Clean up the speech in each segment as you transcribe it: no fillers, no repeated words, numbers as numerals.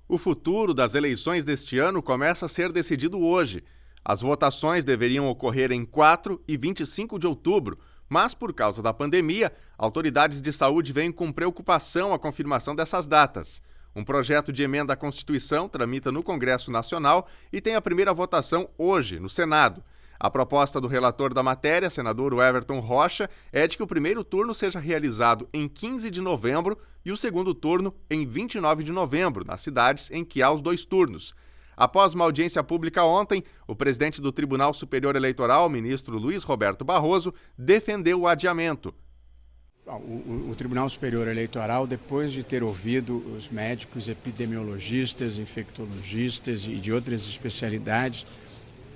O futuro das eleições deste ano começa a ser decidido hoje. As votações deveriam ocorrer em 4 e 25 de outubro, mas por causa da pandemia, autoridades de saúde veem com preocupação a confirmação dessas datas. Um projeto de emenda à Constituição tramita no Congresso Nacional e tem a primeira votação hoje, no Senado. A proposta do relator da matéria, senador Everton Rocha, é de que o primeiro turno seja realizado em 15 de novembro e o segundo turno em 29 de novembro, nas cidades em que há os dois turnos. Após uma audiência pública ontem, o presidente do Tribunal Superior Eleitoral, ministro Luiz Roberto Barroso, defendeu o adiamento. O Tribunal Superior Eleitoral, depois de ter ouvido os médicos, epidemiologistas, infectologistas e de outras especialidades,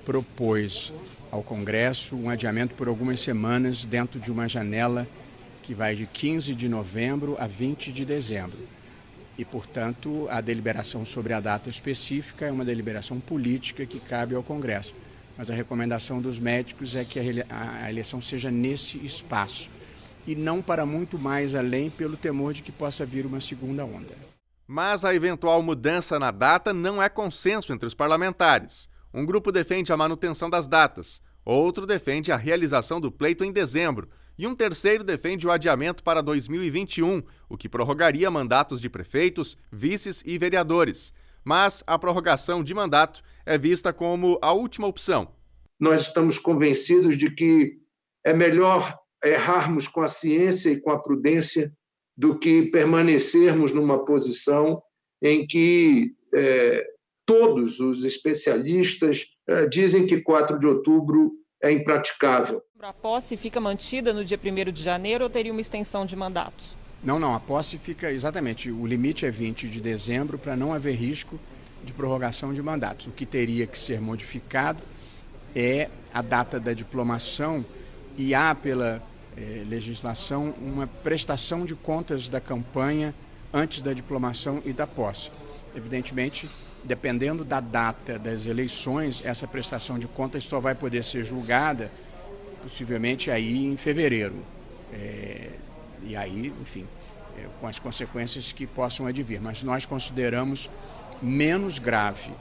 propôs ao Congresso um adiamento por algumas semanas dentro de uma janela que vai de 15 de novembro a 20 de dezembro. E, portanto, a deliberação sobre a data específica é uma deliberação política que cabe ao Congresso. Mas a recomendação dos médicos é que a eleição seja nesse espaço e não para muito mais além pelo temor de que possa vir uma segunda onda. Mas a eventual mudança na data não é consenso entre os parlamentares. Um grupo defende a manutenção das datas, outro defende a realização do pleito em dezembro e um terceiro defende o adiamento para 2021, o que prorrogaria mandatos de prefeitos, vices e vereadores. Mas a prorrogação de mandato é vista como a última opção. Nós estamos convencidos de que é melhor errarmos com a ciência e com a prudência do que permanecermos numa posição em que todos os especialistas dizem que 4 de outubro é impraticável. A posse fica mantida no dia 1º de janeiro ou teria uma extensão de mandatos? Não, a posse fica exatamente, o limite é 20 de dezembro para não haver risco de prorrogação de mandatos. O que teria que ser modificado é a data da diplomação e há pela legislação uma prestação de contas da campanha antes da diplomação e da posse. Evidentemente, dependendo da data das eleições, essa prestação de contas só vai poder ser julgada possivelmente aí em fevereiro. E aí, enfim, com as consequências que possam advir. Mas nós consideramos menos grave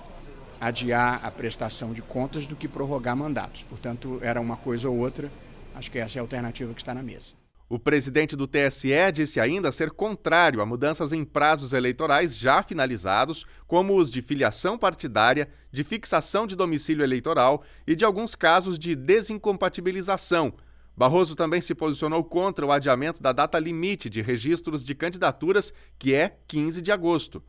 adiar a prestação de contas do que prorrogar mandatos. Portanto, era uma coisa ou outra. Acho que essa é a alternativa que está na mesa. O presidente do TSE disse ainda ser contrário a mudanças em prazos eleitorais já finalizados, como os de filiação partidária, de fixação de domicílio eleitoral e de alguns casos de desincompatibilização. Barroso também se posicionou contra o adiamento da data limite de registros de candidaturas, que é 15 de agosto.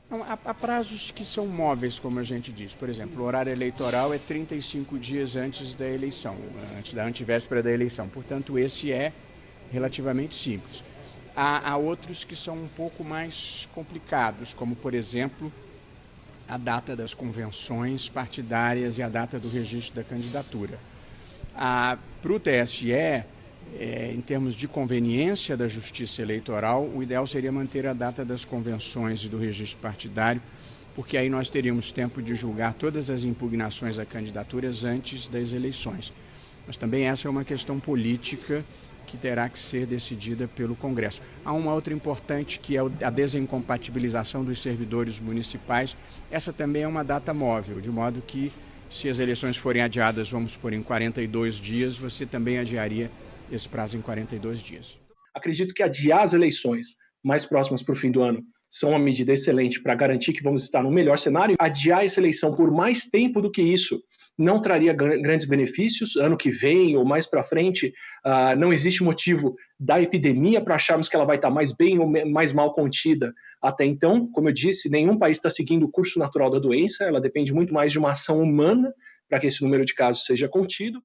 Não, há prazos que são móveis, como a gente diz. Por exemplo, o horário eleitoral é 35 dias antes da eleição, antes da antevéspera da eleição. Portanto, esse é relativamente simples. Há outros que são um pouco mais complicados, como, por exemplo, a data das convenções partidárias e a data do registro da candidatura. Para o TSE, em termos de conveniência da Justiça Eleitoral, o ideal seria manter a data das convenções e do registro partidário, porque aí nós teríamos tempo de julgar todas as impugnações a candidaturas antes das eleições. Mas também essa é uma questão política que terá que ser decidida pelo Congresso. Há uma outra importante, que é a desincompatibilização dos servidores municipais. Essa também é uma data móvel, de modo que, se as eleições forem adiadas, vamos supor, em 42 dias, você também adiaria esse prazo em 42 dias. Acredito que adiar as eleições mais próximas para o fim do ano são uma medida excelente para garantir que vamos estar no melhor cenário. Adiar essa eleição por mais tempo do que isso não traria grandes benefícios. Ano que vem ou mais para frente, não existe motivo da epidemia para acharmos que ela vai estar mais bem ou mais mal contida. Até então, como eu disse, nenhum país está seguindo o curso natural da doença. Ela depende muito mais de uma ação humana para que esse número de casos seja contido.